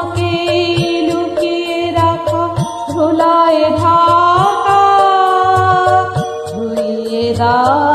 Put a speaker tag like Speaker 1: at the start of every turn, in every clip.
Speaker 1: আমাকে লুকিয়ে রাখা ধুলায় ঢাকা ধুইয়ে দাও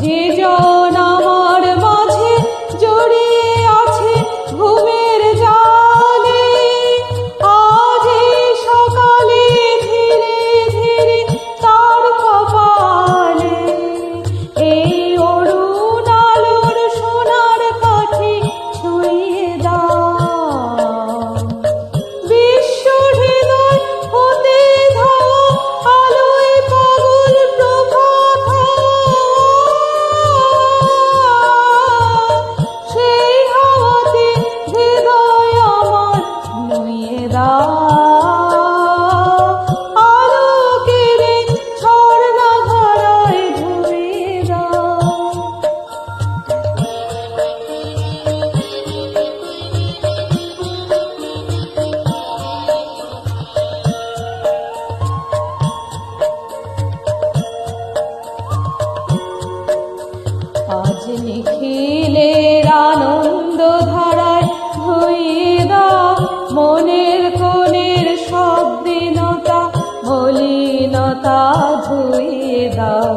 Speaker 1: যে জন আমার মাঝে জড়িয়ে আছে ঘুমের জালে আজ সকালে ধীরে ধীরে তার কপালে এই অরুণ আলোর সোনার কাঠি ছুঁয়ে দাও বিশ্ব হৃদয় হতে ধাও আলোয় পাগল প্রভাত আজ নিখিলের আনন্দ ধারায় ধুইয়ে দাও মনের কোণের সব দীনতা মলিনতা ধুইয়ে দাও।